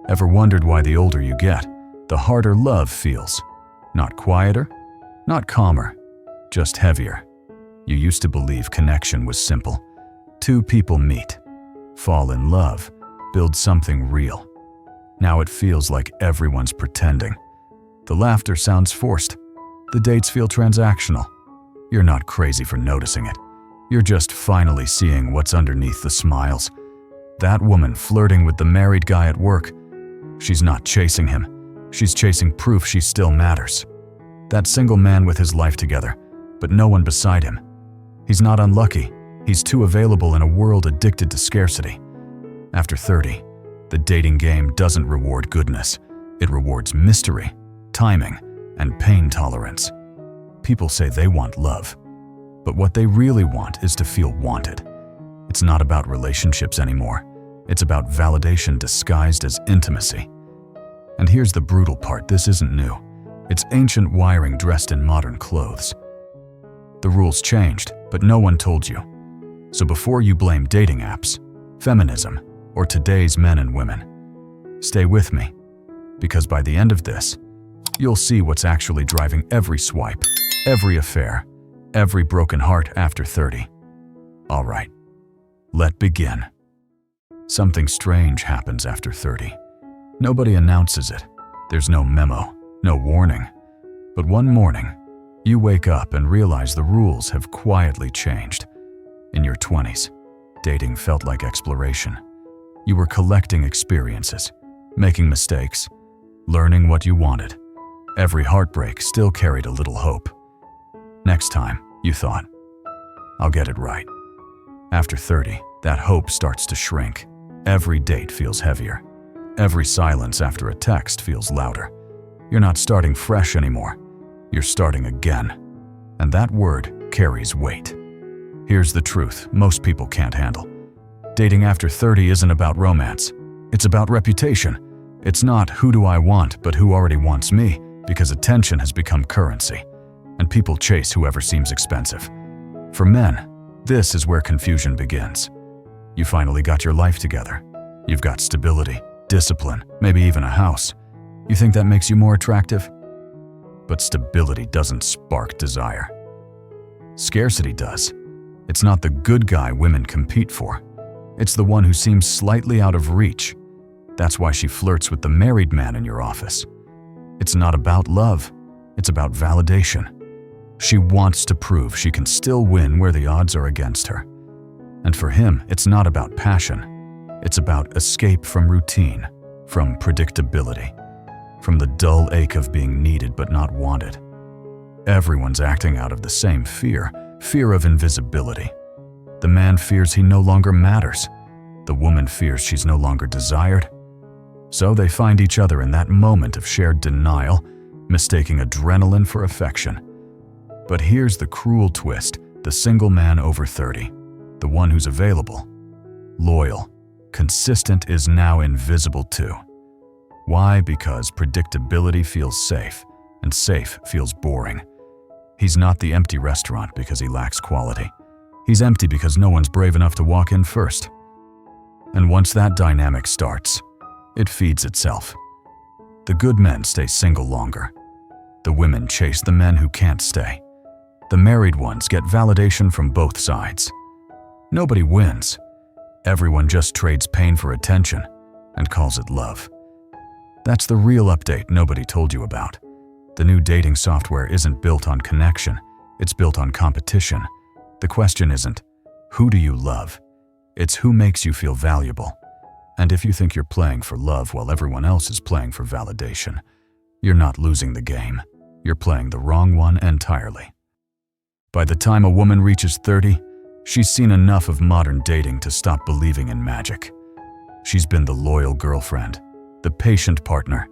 Ever wondered why the older you get, the harder love feels? Not quieter, not calmer, just heavier. You used to believe connection was simple. Two people meet, fall in love, build something real. Now it feels like everyone's pretending. The laughter sounds forced. The dates feel transactional. You're not crazy for noticing it. You're just finally seeing what's underneath the smiles. That woman flirting with the married guy at work, she's not chasing him. She's chasing proof she still matters. That single man with his life together, but no one beside him. He's not unlucky. He's too available in a world addicted to scarcity. After 30, the dating game doesn't reward goodness. It rewards mystery, timing, and pain tolerance. People say they want love, but what they really want is to feel wanted. It's not about relationships anymore. It's about validation disguised as intimacy. And here's the brutal part, this isn't new. It's ancient wiring dressed in modern clothes. The rules changed, but no one told you. So before you blame dating apps, feminism, or today's men and women, stay with me, because by the end of this, you'll see what's actually driving every swipe, every affair, every broken heart after 30. All right, let's begin. Something strange happens after 30. Nobody announces it. There's no memo, no warning. But one morning, you wake up and realize the rules have quietly changed. In your 20s, dating felt like exploration. You were collecting experiences, making mistakes, learning what you wanted. Every heartbreak still carried a little hope. Next time, you thought, I'll get it right. After 30, that hope starts to shrink. Every date feels heavier. Every silence after a text feels louder. You're not starting fresh anymore. You're starting again. And that word carries weight. Here's the truth most people can't handle. Dating after 30 isn't about romance. It's about reputation. It's not who do I want, but who already wants me, because attention has become currency, and people chase whoever seems expensive. For men, this is where confusion begins. You finally got your life together. You've got stability, discipline, maybe even a house. You think that makes you more attractive? But stability doesn't spark desire. Scarcity does. It's not the good guy women compete for. It's the one who seems slightly out of reach. That's why she flirts with the married man in your office. It's not about love. It's about validation. She wants to prove she can still win where the odds are against her. And for him, it's not about passion. It's about escape from routine, from predictability, from the dull ache of being needed but not wanted. Everyone's acting out of the same fear of invisibility. The man fears he no longer matters. The woman fears she's no longer desired. So they find each other in that moment of shared denial, mistaking adrenaline for affection. But here's the cruel twist: the single man over 30, the one who's available, loyal, consistent, is now invisible too. Why? Because predictability feels safe, and safe feels boring. He's not the empty restaurant because he lacks quality. He's empty because no one's brave enough to walk in first. And once that dynamic starts, it feeds itself. The good men stay single longer. The women chase the men who can't stay. The married ones get validation from both sides. Nobody wins. Everyone just trades pain for attention and calls it love. That's the real update nobody told you about. The new dating software isn't built on connection, it's built on competition. The question isn't, who do you love? It's who makes you feel valuable. And if you think you're playing for love while everyone else is playing for validation, you're not losing the game. You're playing the wrong one entirely. By the time a woman reaches 30, she's seen enough of modern dating to stop believing in magic. She's been the loyal girlfriend, the patient partner,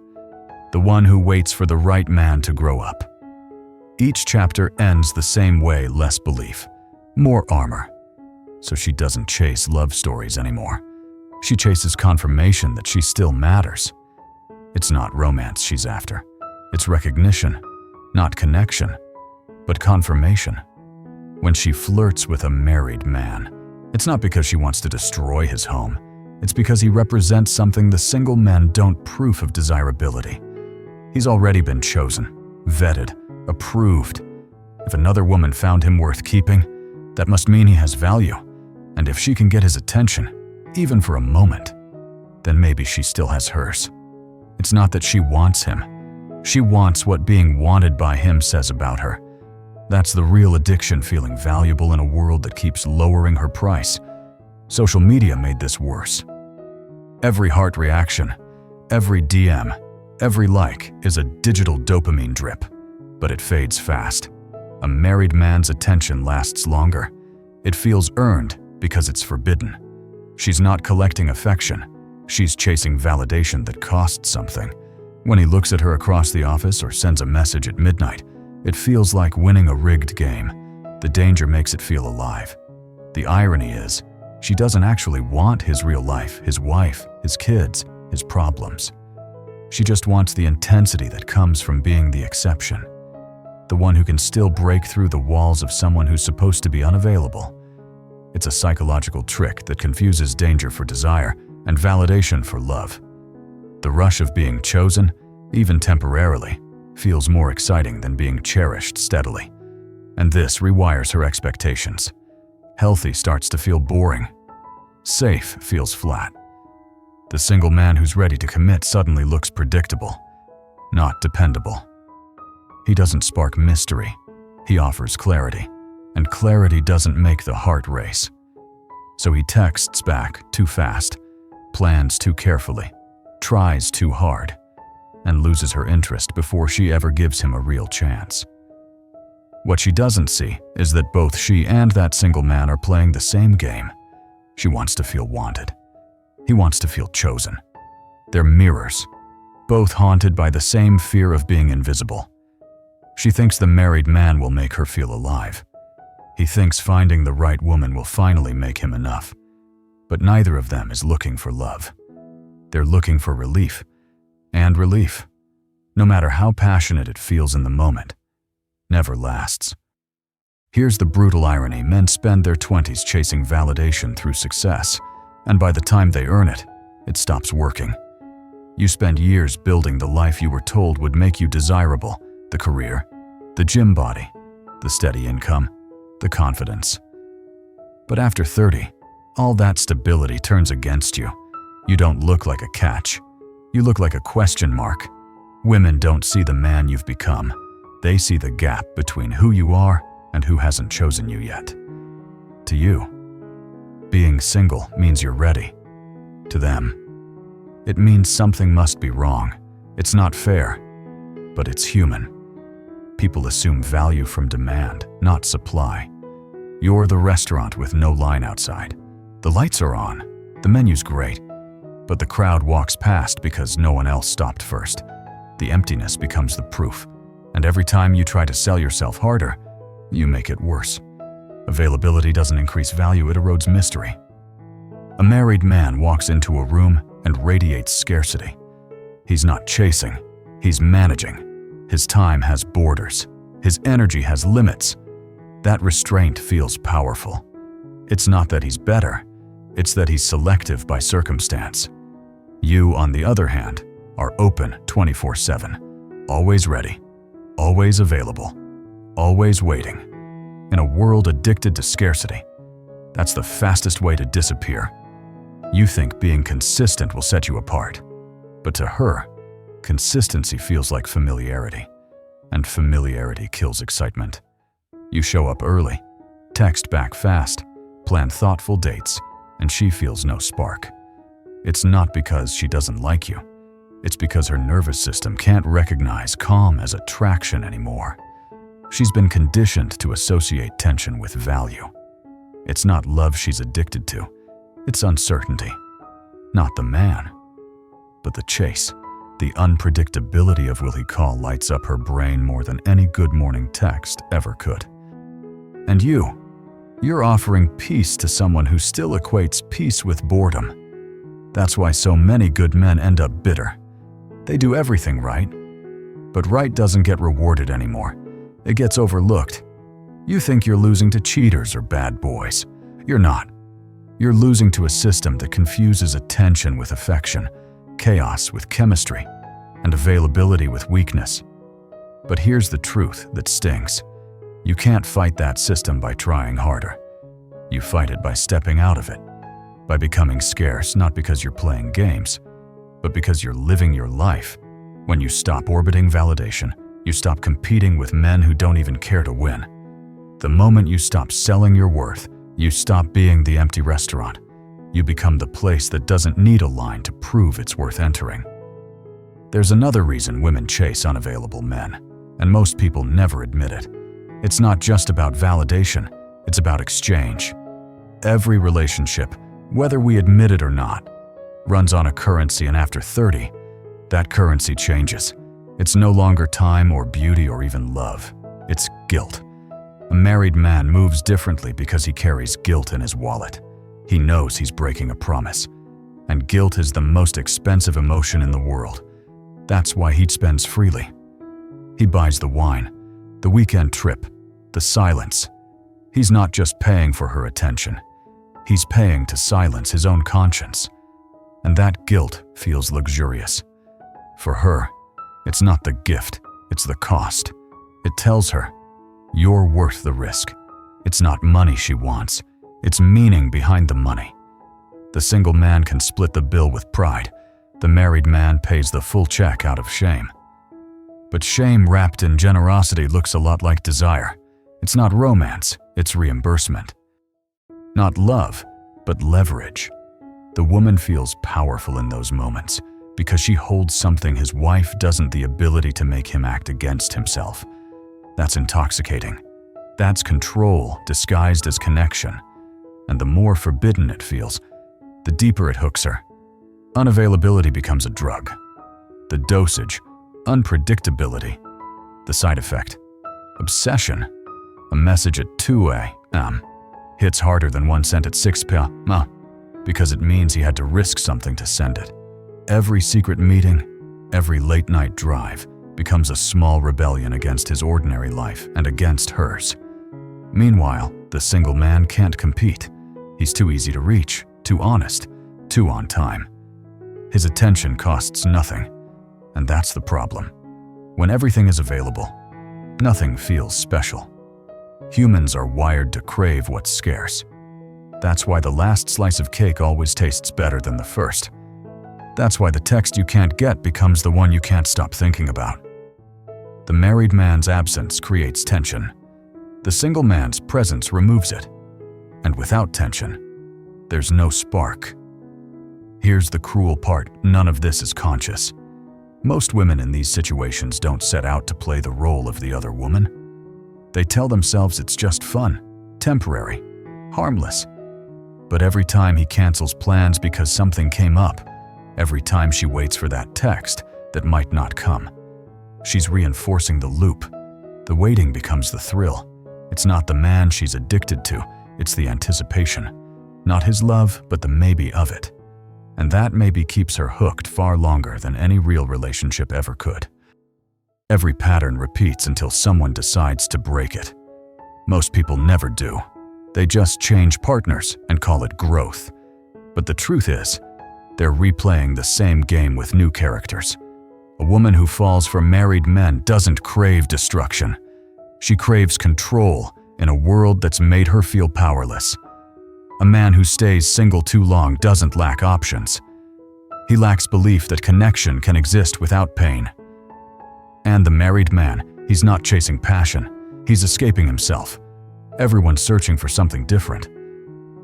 the one who waits for the right man to grow up. Each chapter ends the same way: less belief, more armor. So she doesn't chase love stories anymore. She chases confirmation that she still matters. It's not romance she's after. It's recognition, not connection, but confirmation. When she flirts with a married man, it's not because she wants to destroy his home. It's because he represents something the single men don't proof of desirability. He's already been chosen, vetted, approved. If another woman found him worth keeping, that must mean he has value. And if she can get his attention, even for a moment, then maybe she still has hers. It's not that she wants him. She wants what being wanted by him says about her. That's the real addiction, feeling valuable in a world that keeps lowering her price. Social media made this worse. Every heart reaction, every DM, every like is a digital dopamine drip, but it fades fast. A married man's attention lasts longer. It feels earned because it's forbidden. She's not collecting affection. She's chasing validation that costs something. When he looks at her across the office or sends a message at midnight, it feels like winning a rigged game. The danger makes it feel alive. The irony is, she doesn't actually want his real life, his wife, his kids, his problems. She just wants the intensity that comes from being the exception. The one who can still break through the walls of someone who's supposed to be unavailable. It's a psychological trick that confuses danger for desire and validation for love. The rush of being chosen, even temporarily, feels more exciting than being cherished steadily. And this rewires her expectations. Healthy starts to feel boring. Safe feels flat. The single man who's ready to commit suddenly looks predictable, not dependable. He doesn't spark mystery. He offers clarity, and clarity doesn't make the heart race. So he texts back too fast, plans too carefully, tries too hard, and loses her interest before she ever gives him a real chance. What she doesn't see is that both she and that single man are playing the same game. She wants to feel wanted. He wants to feel chosen. They're mirrors, both haunted by the same fear of being invisible. She thinks the married man will make her feel alive. He thinks finding the right woman will finally make him enough. But neither of them is looking for love. They're looking for relief. And relief, no matter how passionate it feels in the moment, never lasts. Here's the brutal irony: men spend their 20s chasing validation through success, and by the time they earn it, it stops working. You spend years building the life you were told would make you desirable: the career, the gym body, the steady income, the confidence. But after 30, all that stability turns against you. You don't look like a catch. You look like a question mark. Women don't see the man you've become. They see the gap between who you are and who hasn't chosen you yet. To you, being single means you're ready. To them, it means something must be wrong. It's not fair, but it's human. People assume value from demand, not supply. You're the restaurant with no line outside. The lights are on, the menu's great, but the crowd walks past because no one else stopped first. The emptiness becomes the proof, and every time you try to sell yourself harder, you make it worse. Availability doesn't increase value, it erodes mystery. A married man walks into a room and radiates scarcity. He's not chasing, he's managing. His time has borders. His energy has limits. That restraint feels powerful. It's not that he's better, it's that he's selective by circumstance. You, on the other hand, are open 24/7, always ready, always available, always waiting. In a world addicted to scarcity, that's the fastest way to disappear. You think being consistent will set you apart, but to her, consistency feels like familiarity, and familiarity kills excitement. You show up early, text back fast, plan thoughtful dates, and she feels no spark. It's not because she doesn't like you. It's because her nervous system can't recognize calm as attraction anymore. She's been conditioned to associate tension with value. It's not love she's addicted to. It's uncertainty. Not the man, but the chase. The unpredictability of will he call lights up her brain more than any good morning text ever could. And you're offering peace to someone who still equates peace with boredom. That's why so many good men end up bitter. They do everything right, but right doesn't get rewarded anymore. It gets overlooked. You think you're losing to cheaters or bad boys. You're not. You're losing to a system that confuses attention with affection, chaos with chemistry, and availability with weakness. But here's the truth that stings. You can't fight that system by trying harder. You fight it by stepping out of it, by becoming scarce not because you're playing games, but because you're living your life. When you stop orbiting validation, you stop competing with men who don't even care to win. The moment you stop selling your worth, you stop being the empty restaurant. You become the place that doesn't need a line to prove it's worth entering. There's another reason women chase unavailable men, and most people never admit it. It's not just about validation, it's about exchange. Every relationship, whether we admit it or not, runs on a currency, and after 30, that currency changes. It's no longer time or beauty or even love. It's guilt. A married man moves differently because he carries guilt in his wallet. He knows he's breaking a promise. And guilt is the most expensive emotion in the world. That's why he spends freely. He buys the wine, the weekend trip, the silence. He's not just paying for her attention. He's paying to silence his own conscience. And that guilt feels luxurious. For her, it's not the gift, it's the cost. It tells her, you're worth the risk. It's not money she wants, it's meaning behind the money. The single man can split the bill with pride. The married man pays the full check out of shame. But shame wrapped in generosity looks a lot like desire. It's not romance, it's reimbursement. Not love, but leverage. The woman feels powerful in those moments because she holds something his wife doesn't, the ability to make him act against himself. That's intoxicating. That's control disguised as connection. And the more forbidden it feels, the deeper it hooks her. Unavailability becomes a drug. The dosage, unpredictability. The side effect, obsession. A message at 2 a.m. hits harder than one sent at 6 p.m. because it means he had to risk something to send it. Every secret meeting, every late-night drive becomes a small rebellion against his ordinary life and against hers. Meanwhile, the single man can't compete. He's too easy to reach, too honest, too on time. His attention costs nothing, and that's the problem. When everything is available, nothing feels special. Humans are wired to crave what's scarce. That's why the last slice of cake always tastes better than the first. That's why the text you can't get becomes the one you can't stop thinking about. The married man's absence creates tension. The single man's presence removes it. And without tension, there's no spark. Here's the cruel part, none of this is conscious. Most women in these situations don't set out to play the role of the other woman. They tell themselves it's just fun, temporary, harmless. But every time he cancels plans because something came up, every time she waits for that text that might not come, she's reinforcing the loop. The waiting becomes the thrill. It's not the man she's addicted to, it's the anticipation. Not his love, but the maybe of it. And that maybe keeps her hooked far longer than any real relationship ever could. Every pattern repeats until someone decides to break it. Most people never do. They just change partners and call it growth. But the truth is, they're replaying the same game with new characters. A woman who falls for married men doesn't crave destruction. She craves control in a world that's made her feel powerless. A man who stays single too long doesn't lack options. He lacks belief that connection can exist without pain. And the married man, he's not chasing passion, he's escaping himself. Everyone's searching for something different,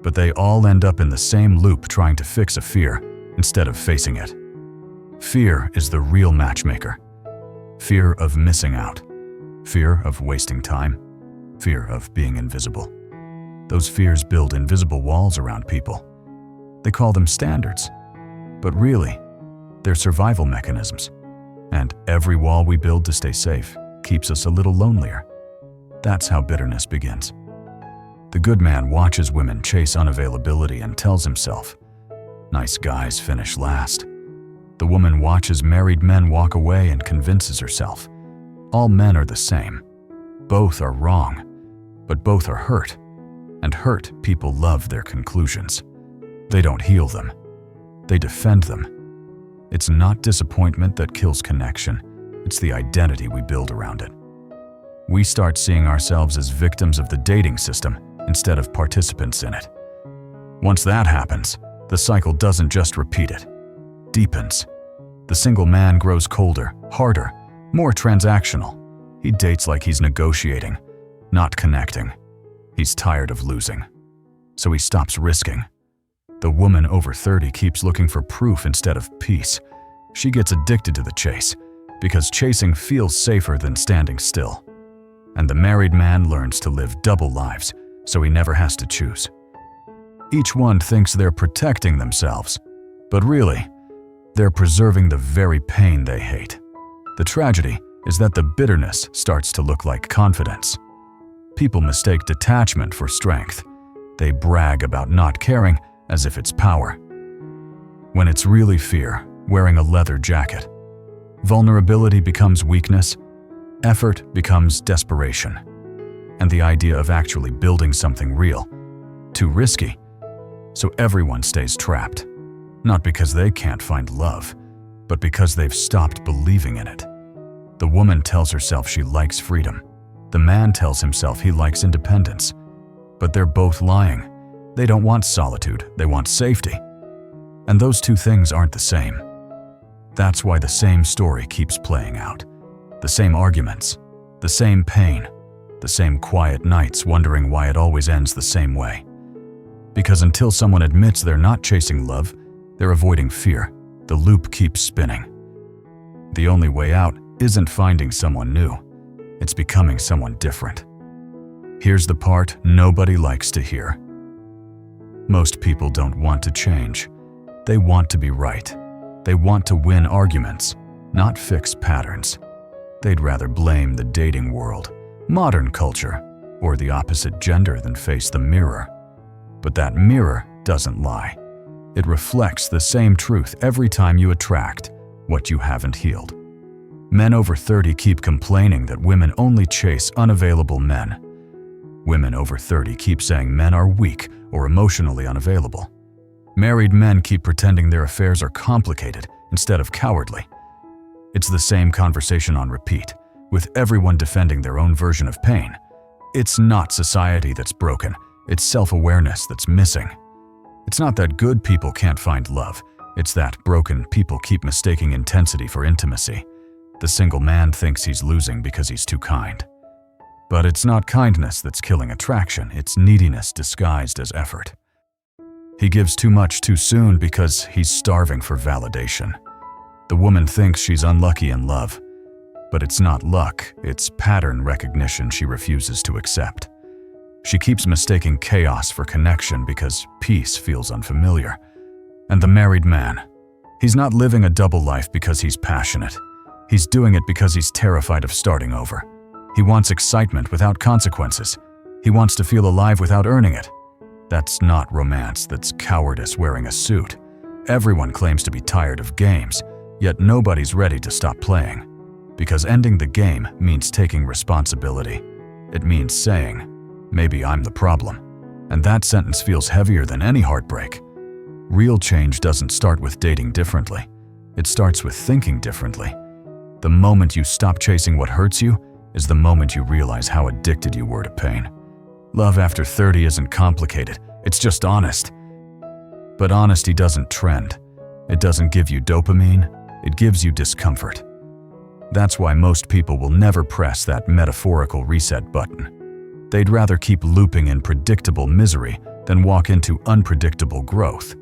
but they all end up in the same loop trying to fix a fear instead of facing it. Fear is the real matchmaker. Fear of missing out. Fear of wasting time. Fear of being invisible. Those fears build invisible walls around people. They call them standards, but really, they're survival mechanisms. And every wall we build to stay safe keeps us a little lonelier. That's how bitterness begins. The good man watches women chase unavailability and tells himself, nice guys finish last. The woman watches married men walk away and convinces herself, all men are the same. Both are wrong, but both are hurt. And hurt people love their conclusions. They don't heal them. They defend them. It's not disappointment that kills connection. It's the identity we build around it. We start seeing ourselves as victims of the dating system instead of participants in it. Once that happens, the cycle doesn't just repeat, it deepens. The single man grows colder, harder, more transactional. He dates like he's negotiating, not connecting. He's tired of losing, so he stops risking. The woman over 30 keeps looking for proof instead of peace. She gets addicted to the chase because chasing feels safer than standing still. And the married man learns to live double lives so he never has to choose. Each one thinks they're protecting themselves, but really, they're preserving the very pain they hate. The tragedy is that the bitterness starts to look like confidence. People mistake detachment for strength. They brag about not caring as if it's power, when it's really fear wearing a leather jacket. Vulnerability becomes weakness, effort becomes desperation, and the idea of actually building something real, too risky. So everyone stays trapped, not because they can't find love, but because they've stopped believing in it. The woman tells herself she likes freedom. The man tells himself he likes independence. But they're both lying. They don't want solitude, they want safety. And those two things aren't the same. That's why the same story keeps playing out. The same arguments, the same pain, the same quiet nights wondering why it always ends the same way. Because until someone admits they're not chasing love, they're avoiding fear. The loop keeps spinning. The only way out isn't finding someone new. It's becoming someone different. Here's the part nobody likes to hear. Most people don't want to change. They want to be right. They want to win arguments, not fix patterns. They'd rather blame the dating world, modern culture, or the opposite gender than face the mirror. But that mirror doesn't lie. It reflects the same truth every time you attract what you haven't healed. Men over 30 keep complaining that women only chase unavailable men. Women over 30 keep saying men are weak or emotionally unavailable. Married men keep pretending their affairs are complicated instead of cowardly. It's the same conversation on repeat, with everyone defending their own version of pain. It's not society that's broken, it's self-awareness that's missing. It's not that good people can't find love, it's that broken people keep mistaking intensity for intimacy. The single man thinks he's losing because he's too kind. But it's not kindness that's killing attraction, it's neediness disguised as effort. He gives too much too soon because he's starving for validation. The woman thinks she's unlucky in love, but it's not luck, it's pattern recognition she refuses to accept. She keeps mistaking chaos for connection because peace feels unfamiliar. And the married man, he's not living a double life because he's passionate. He's doing it because he's terrified of starting over. He wants excitement without consequences. He wants to feel alive without earning it. That's not romance, that's cowardice wearing a suit. Everyone claims to be tired of games, yet nobody's ready to stop playing. Because ending the game means taking responsibility. It means saying, maybe I'm the problem. And that sentence feels heavier than any heartbreak. Real change doesn't start with dating differently. It starts with thinking differently. The moment you stop chasing what hurts you is the moment you realize how addicted you were to pain. Love after 30 isn't complicated, it's just honest. But honesty doesn't trend. It doesn't give you dopamine, it gives you discomfort. That's why most people will never press that metaphorical reset button. They'd rather keep looping in predictable misery than walk into unpredictable growth.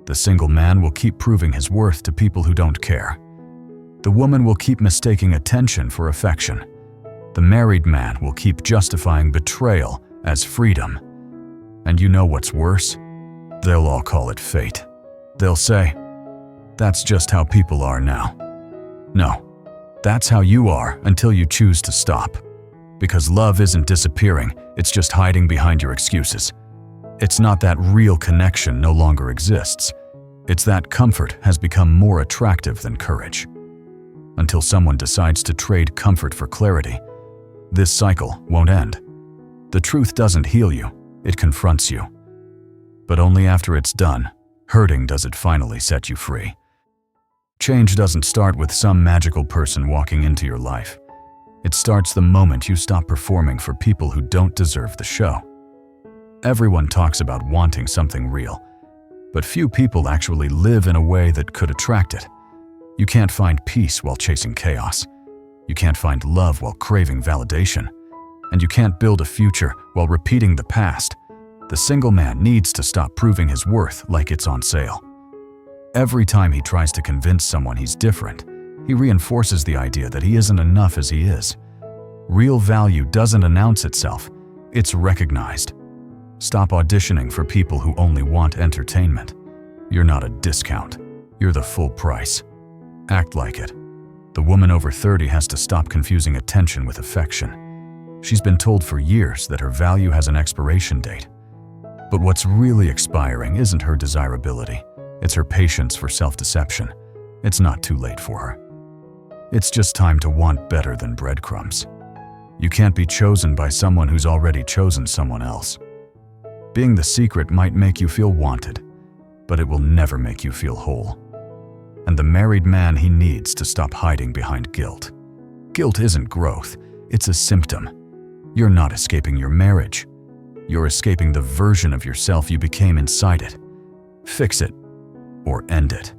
The single man will keep proving his worth to people who don't care. The woman will keep mistaking attention for affection. The married man will keep justifying betrayal as freedom. And you know what's worse? They'll all call it fate. They'll say, that's just how people are now. No, that's how you are until you choose to stop. Because love isn't disappearing, it's just hiding behind your excuses. It's not that real connection no longer exists. It's that comfort has become more attractive than courage. Until someone decides to trade comfort for clarity, this cycle won't end. The truth doesn't heal you, it confronts you. But only after it's done Hurting does it finally set you free. Change doesn't start with some magical person walking into your life. It starts the moment you stop performing for people who don't deserve the show. Everyone talks about wanting something real, but few people actually live in a way that could attract it. You can't find peace while chasing chaos. You can't find love while craving validation. And you can't build a future while repeating the past. The single man needs to stop proving his worth like it's on sale. Every time he tries to convince someone he's different, he reinforces the idea that he isn't enough as he is. Real value doesn't announce itself, it's recognized. Stop auditioning for people who only want entertainment. You're not a discount, you're the full price. Act like it. The woman over 30 has to stop confusing attention with affection. She's been told for years that her value has an expiration date. But what's really expiring isn't her desirability. It's her patience for self-deception. It's not too late for her. It's just time to want better than breadcrumbs. You can't be chosen by someone who's already chosen someone else. Being the secret might make you feel wanted, but it will never make you feel whole. And the married man he needs to stop hiding behind guilt. Guilt isn't growth, it's a symptom. You're not escaping your marriage. You're escaping the version of yourself you became inside it. Fix it, or end it.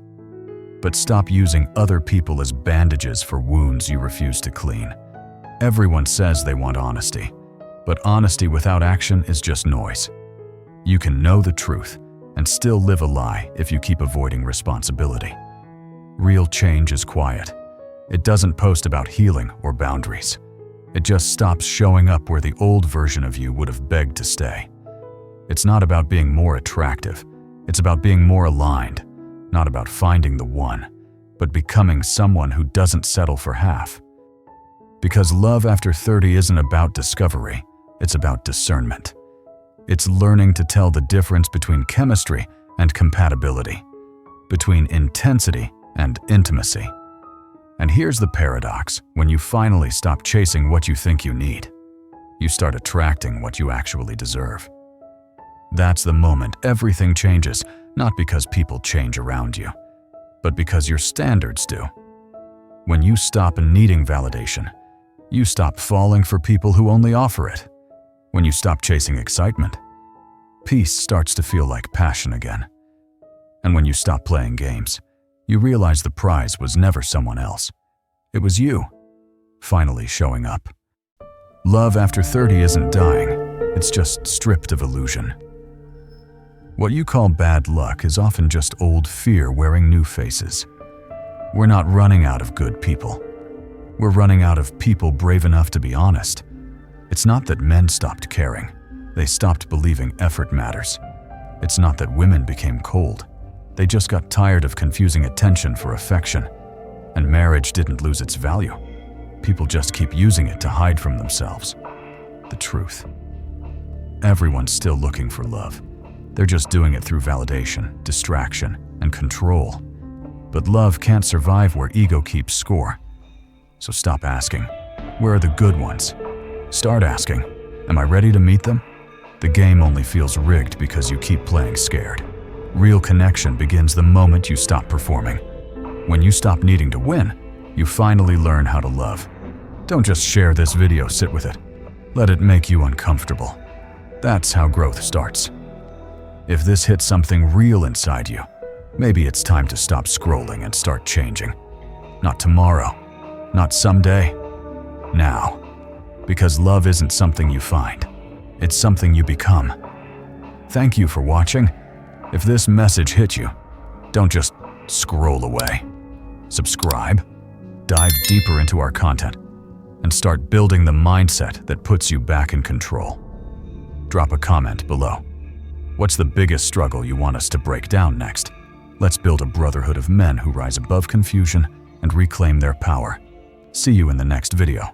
But stop using other people as bandages for wounds you refuse to clean. Everyone says they want honesty, but honesty without action is just noise. You can know the truth and still live a lie if you keep avoiding responsibility. Real change is quiet. It doesn't post about healing or boundaries. It just stops showing up where the old version of you would have begged to stay. It's not about being more attractive. It's about being more aligned. Not about finding the one, but becoming someone who doesn't settle for half. Because love after 30 isn't about discovery, it's about discernment. It's learning to tell the difference between chemistry and compatibility, between intensity and intimacy. And here's the paradox: when you finally stop chasing what you think you need, you start attracting what you actually deserve. That's the moment everything changes, not because people change around you, but because your standards do. When you stop needing validation, you stop falling for people who only offer it. When you stop chasing excitement, peace starts to feel like passion again. And when you stop playing games, you realize the prize was never someone else. It was you, finally showing up. Love after 30 isn't dying, it's just stripped of illusion. What you call bad luck is often just old fear wearing new faces. We're not running out of good people. We're running out of people brave enough to be honest. It's not that men stopped caring. They stopped believing effort matters. It's not that women became cold. They just got tired of confusing attention for affection. And marriage didn't lose its value. People just keep using it to hide from themselves. The truth. Everyone's still looking for love. They're just doing it through validation, distraction, and control. But love can't survive where ego keeps score. So stop asking, where are the good ones? Start asking, am I ready to meet them? The game only feels rigged because you keep playing scared. Real connection begins the moment you stop performing. When you stop needing to win, you finally learn how to love. Don't just share this video, sit with it. Let it make you uncomfortable. That's how growth starts. If this hits something real inside you, maybe it's time to stop scrolling and start changing. Not tomorrow, not someday, now. Because love isn't something you find, it's something you become. Thank you for watching. If this message hit you, don't just scroll away. Subscribe, dive deeper into our content, and start building the mindset that puts you back in control. Drop a comment below. What's the biggest struggle you want us to break down next? Let's build a brotherhood of men who rise above confusion and reclaim their power. See you in the next video.